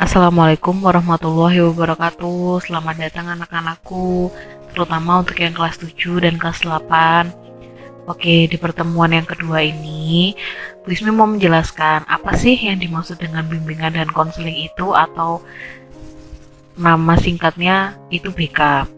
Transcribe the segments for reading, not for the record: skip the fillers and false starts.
Assalamualaikum warahmatullahi wabarakatuh. Selamat datang anak-anakku, terutama untuk yang kelas 7 dan kelas 8. Oke, di pertemuan yang kedua ini, Bu Ismi mau menjelaskan apa sih yang dimaksud dengan bimbingan dan konseling itu, atau nama singkatnya itu BK.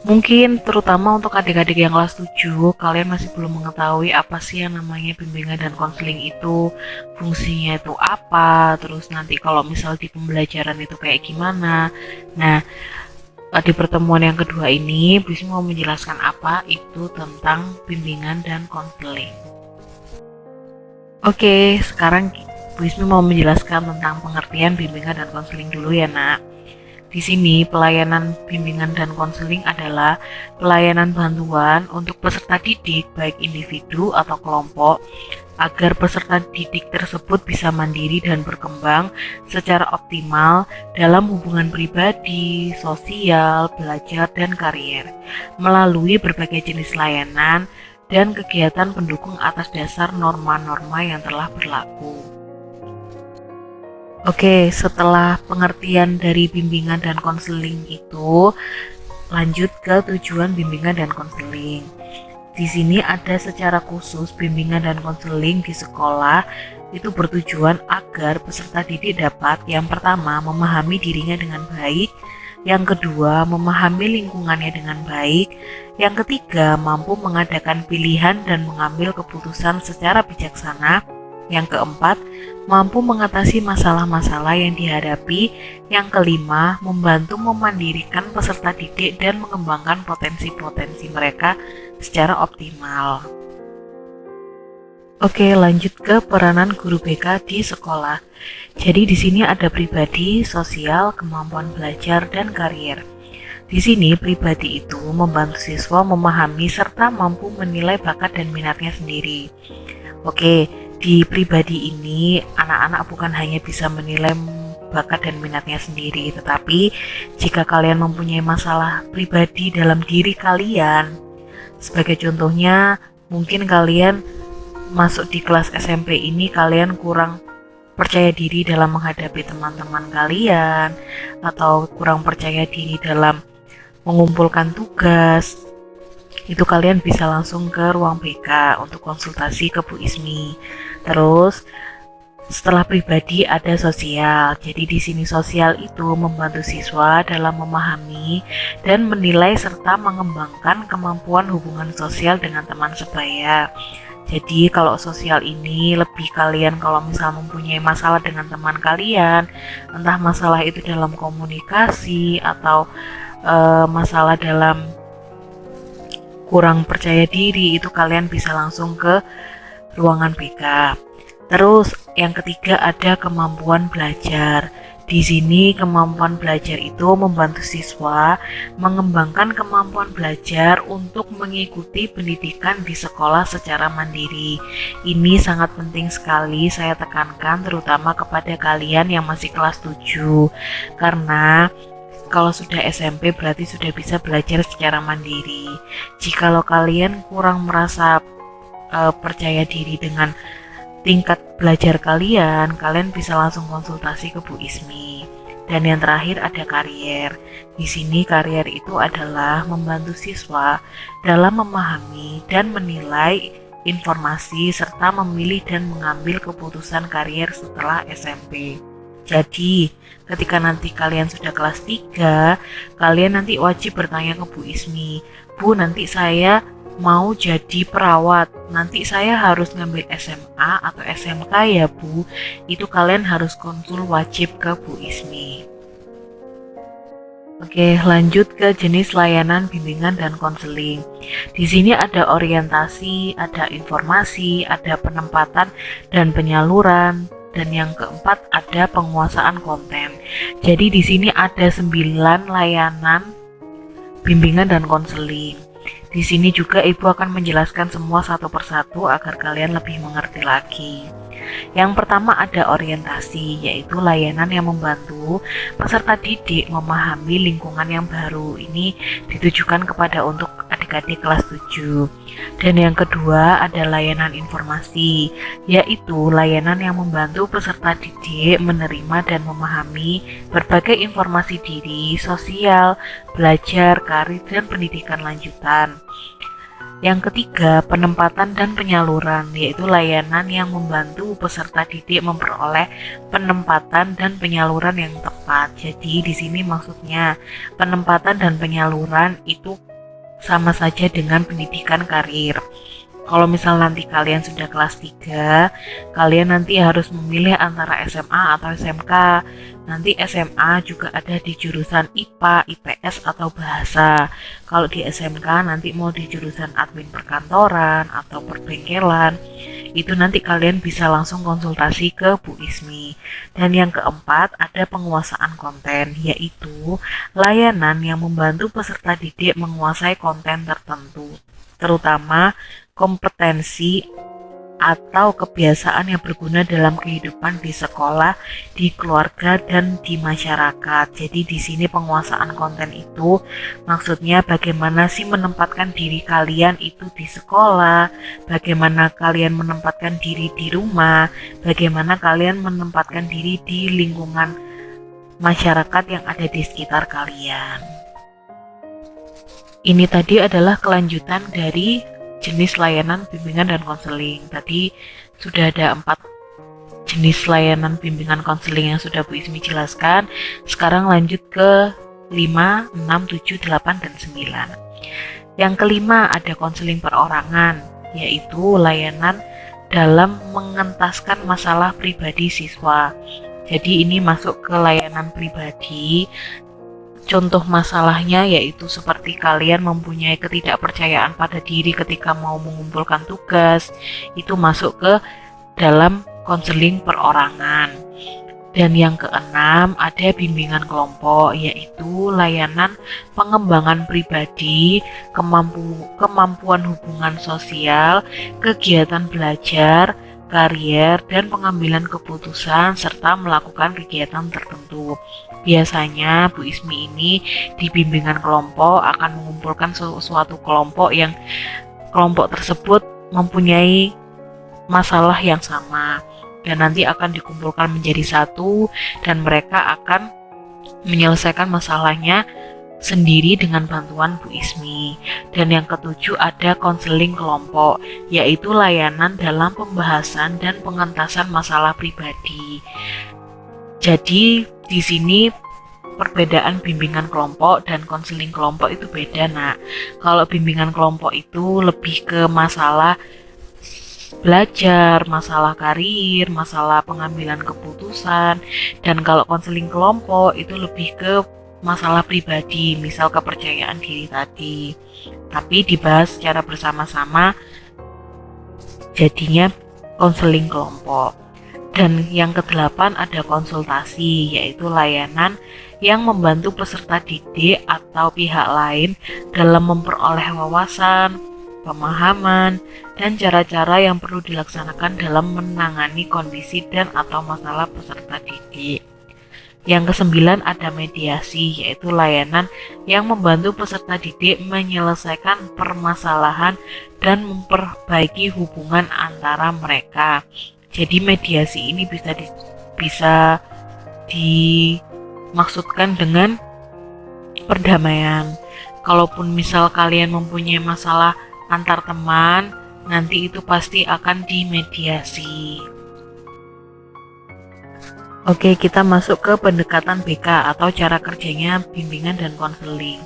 Mungkin terutama untuk adik-adik yang kelas 7, kalian masih belum mengetahui apa sih yang namanya bimbingan dan konseling itu, fungsinya itu apa, terus nanti kalau misal di pembelajaran itu kayak gimana. Nah, di pertemuan yang kedua ini, Bu Ismi mau menjelaskan apa itu tentang bimbingan dan konseling. Oke, sekarang Bu Ismi mau menjelaskan tentang pengertian bimbingan dan konseling dulu ya, Nak. Di sini, pelayanan bimbingan dan konseling adalah pelayanan bantuan untuk peserta didik, baik individu atau kelompok, agar peserta didik tersebut bisa mandiri dan berkembang secara optimal dalam hubungan pribadi, sosial, belajar, dan karier, melalui berbagai jenis layanan dan kegiatan pendukung atas dasar norma-norma yang telah berlaku. Oke, setelah pengertian dari bimbingan dan konseling itu, lanjut ke tujuan bimbingan dan konseling. Di sini ada secara khusus bimbingan dan konseling di sekolah itu bertujuan agar peserta didik dapat yang pertama memahami dirinya dengan baik, yang kedua memahami lingkungannya dengan baik, yang ketiga mampu mengadakan pilihan dan mengambil keputusan secara bijaksana, yang keempat, mampu mengatasi masalah-masalah yang dihadapi. Yang kelima, membantu memandirikan peserta didik dan mengembangkan potensi-potensi mereka secara optimal. Oke, lanjut ke peranan guru BK di sekolah. Jadi di sini ada pribadi, sosial, kemampuan belajar, dan karier. Di sini pribadi itu membantu siswa memahami serta mampu menilai bakat dan minatnya sendiri. Oke, di pribadi ini anak-anak bukan hanya bisa menilai bakat dan minatnya sendiri, tetapi jika kalian mempunyai masalah pribadi dalam diri kalian, sebagai contohnya mungkin kalian masuk di kelas SMP ini kalian kurang percaya diri dalam menghadapi teman-teman kalian, atau kurang percaya diri dalam mengumpulkan tugas, itu kalian bisa langsung ke ruang BK untuk konsultasi ke Bu Ismi. Terus setelah pribadi ada sosial. Jadi di sini sosial itu membantu siswa dalam memahami dan menilai serta mengembangkan kemampuan hubungan sosial dengan teman sebaya. Jadi kalau sosial ini lebih kalian kalau misal mempunyai masalah dengan teman kalian, entah masalah itu dalam komunikasi atau masalah dalam kurang percaya diri, itu kalian bisa langsung ke ruangan BK. Terus yang ketiga ada kemampuan belajar. Di sini kemampuan belajar itu membantu siswa mengembangkan kemampuan belajar untuk mengikuti pendidikan di sekolah secara mandiri. Ini sangat penting sekali saya tekankan terutama kepada kalian yang masih kelas 7, karena kalau sudah SMP berarti sudah bisa belajar secara mandiri. Jikalau kalian kurang merasa percaya diri dengan tingkat belajar kalian, kalian bisa langsung konsultasi ke Bu Ismi. Dan yang terakhir ada karier. Di sini karier itu adalah membantu siswa dalam memahami dan menilai informasi serta memilih dan mengambil keputusan karier setelah SMP. Jadi, ketika nanti kalian sudah kelas 3, kalian nanti wajib bertanya ke Bu Ismi, Bu, nanti saya mau jadi perawat, nanti saya harus ngambil SMA atau SMK ya Bu. Itu kalian harus konsul wajib ke Bu Ismi. Oke, lanjut ke jenis layanan bimbingan dan konseling. Di sini ada orientasi, ada informasi, ada penempatan dan penyaluran, dan yang keempat ada penguasaan konten. Jadi di sini ada 9 layanan bimbingan dan konseling. Di sini juga Ibu akan menjelaskan semua satu persatu agar kalian lebih mengerti lagi. Yang pertama ada orientasi, yaitu layanan yang membantu peserta didik memahami lingkungan yang baru. Ini ditujukan kepada untuk adik-adik kelas 7. Dan yang kedua ada layanan informasi, yaitu layanan yang membantu peserta didik menerima dan memahami berbagai informasi diri, sosial, belajar, karir, dan pendidikan lanjutan. Yang ketiga, penempatan dan penyaluran, yaitu layanan yang membantu peserta didik memperoleh penempatan dan penyaluran yang tepat. Jadi di sini maksudnya penempatan dan penyaluran itu sama saja dengan pendidikan karir. Kalau misal nanti kalian sudah kelas 3, kalian nanti harus memilih antara SMA atau SMK. Nanti SMA juga ada di jurusan IPA, IPS, atau bahasa. Kalau di SMK nanti mau di jurusan admin perkantoran atau perbengkelan. Itu nanti kalian bisa langsung konsultasi ke Bu Ismi. Dan yang keempat ada penguasaan konten, yaitu layanan yang membantu peserta didik menguasai konten tertentu, terutama kompetensi atau kebiasaan yang berguna dalam kehidupan di sekolah, di keluarga, dan di masyarakat. Jadi di sini penguasaan konten itu maksudnya bagaimana sih menempatkan diri kalian itu di sekolah, bagaimana kalian menempatkan diri di rumah, bagaimana kalian menempatkan diri di lingkungan masyarakat yang ada di sekitar kalian. Ini tadi adalah kelanjutan dari jenis layanan bimbingan dan konseling. Tadi sudah ada 4 jenis layanan bimbingan konseling yang sudah Bu Ismi jelaskan. Sekarang lanjut ke 5, 6, 7, 8, dan 9. Yang kelima ada konseling perorangan, yaitu layanan dalam mengentaskan masalah pribadi siswa. Jadi ini masuk ke layanan pribadi. Contoh masalahnya yaitu seperti kalian mempunyai ketidakpercayaan pada diri ketika mau mengumpulkan tugas, itu masuk ke dalam konseling perorangan. Dan yang keenam ada bimbingan kelompok, yaitu layanan pengembangan pribadi, kemampuan hubungan sosial, kegiatan belajar, karier, dan pengambilan keputusan, serta melakukan kegiatan tertentu. Biasanya Bu Ismi ini di bimbingan kelompok akan mengumpulkan suatu kelompok yang kelompok tersebut mempunyai masalah yang sama, dan nanti akan dikumpulkan menjadi satu dan mereka akan menyelesaikan masalahnya sendiri dengan bantuan Bu Ismi. Dan yang ketujuh ada konseling kelompok, yaitu layanan dalam pembahasan dan pengentasan masalah pribadi. Jadi di sini perbedaan bimbingan kelompok dan konseling kelompok itu beda, Nak. Kalau bimbingan kelompok itu lebih ke masalah belajar, masalah karir, masalah pengambilan keputusan. Dan kalau konseling kelompok itu lebih ke masalah pribadi, misal kepercayaan diri tadi. Tapi dibahas secara bersama-sama, jadinya konseling kelompok. Dan yang ke-8 ada konsultasi, yaitu layanan yang membantu peserta didik atau pihak lain dalam memperoleh wawasan, pemahaman, dan cara-cara yang perlu dilaksanakan dalam menangani kondisi dan atau masalah peserta didik. Yang ke-9 ada mediasi, yaitu layanan yang membantu peserta didik menyelesaikan permasalahan dan memperbaiki hubungan antara mereka. Jadi mediasi ini bisa dimaksudkan dengan perdamaian. Kalaupun misal kalian mempunyai masalah antar teman, nanti itu pasti akan dimediasi. Oke, kita masuk ke pendekatan BK atau cara kerjanya bimbingan dan konseling.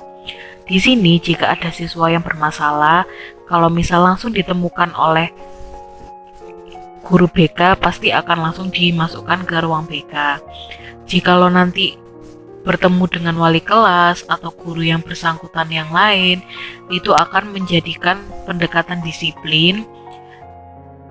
Di sini jika ada siswa yang bermasalah, kalau misal langsung ditemukan oleh guru BK, pasti akan langsung dimasukkan ke ruang BK. Jikalau nanti bertemu dengan wali kelas atau guru yang bersangkutan yang lain, itu akan menjadikan pendekatan disiplin.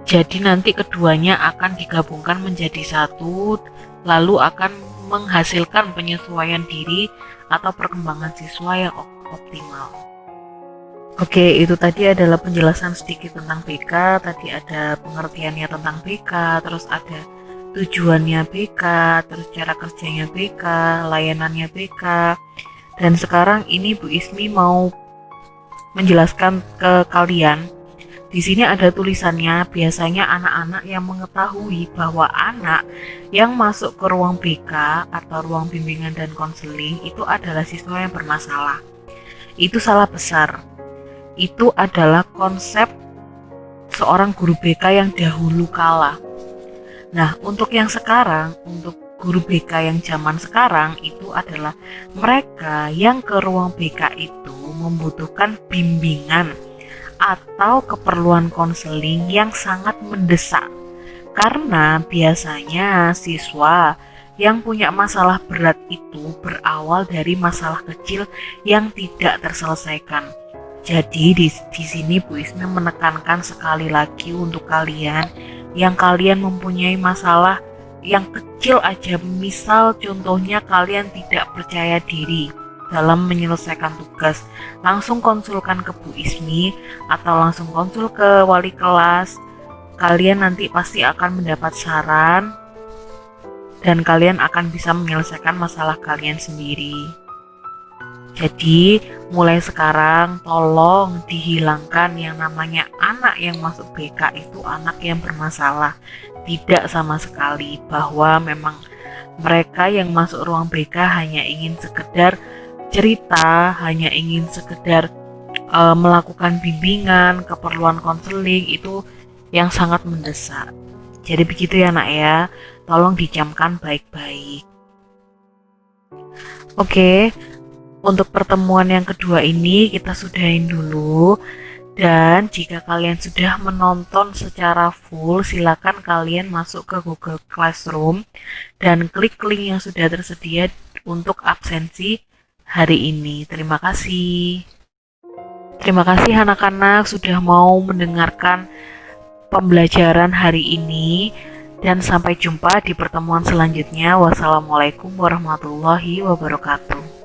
Jadi nanti keduanya akan digabungkan menjadi satu, lalu akan menghasilkan penyesuaian diri atau perkembangan siswa yang optimal. Oke, itu tadi adalah penjelasan sedikit tentang BK. Tadi ada pengertiannya tentang BK, terus ada tujuannya BK, terus cara kerjanya BK, layanannya BK. Dan sekarang ini Bu Ismi mau menjelaskan ke kalian. Di sini ada tulisannya, biasanya anak-anak yang mengetahui bahwa anak yang masuk ke ruang BK atau ruang bimbingan dan konseling itu adalah siswa yang bermasalah. Itu salah besar. Itu adalah konsep seorang guru BK yang dahulu kala. Nah, untuk yang sekarang, untuk guru BK yang zaman sekarang itu adalah mereka yang ke ruang BK itu membutuhkan bimbingan atau keperluan konseling yang sangat mendesak. Karena biasanya siswa yang punya masalah berat itu berawal dari masalah kecil yang tidak terselesaikan. Jadi di sini Bu Ismi menekankan sekali lagi untuk kalian yang kalian mempunyai masalah yang kecil aja, misal contohnya kalian tidak percaya diri dalam menyelesaikan tugas, langsung konsulkan ke Bu Ismi atau langsung konsul ke wali kelas. Kalian nanti pasti akan mendapat saran dan kalian akan bisa menyelesaikan masalah kalian sendiri. Jadi mulai sekarang tolong dihilangkan yang namanya anak yang masuk BK itu anak yang bermasalah. Tidak sama sekali, bahwa memang mereka yang masuk ruang BK hanya ingin sekedar cerita, hanya ingin sekedar melakukan bimbingan, keperluan konseling itu yang sangat mendesak. Jadi begitu ya nak ya, tolong dicamkan baik-baik. Oke, untuk pertemuan yang kedua ini kita sudahin dulu. Dan jika kalian sudah menonton secara full, silakan kalian masuk ke Google Classroom dan klik link yang sudah tersedia untuk absensi hari ini. Terima kasih. Terima kasih anak-anak sudah mau mendengarkan pembelajaran hari ini, dan sampai jumpa di pertemuan selanjutnya. Wassalamualaikum warahmatullahi wabarakatuh.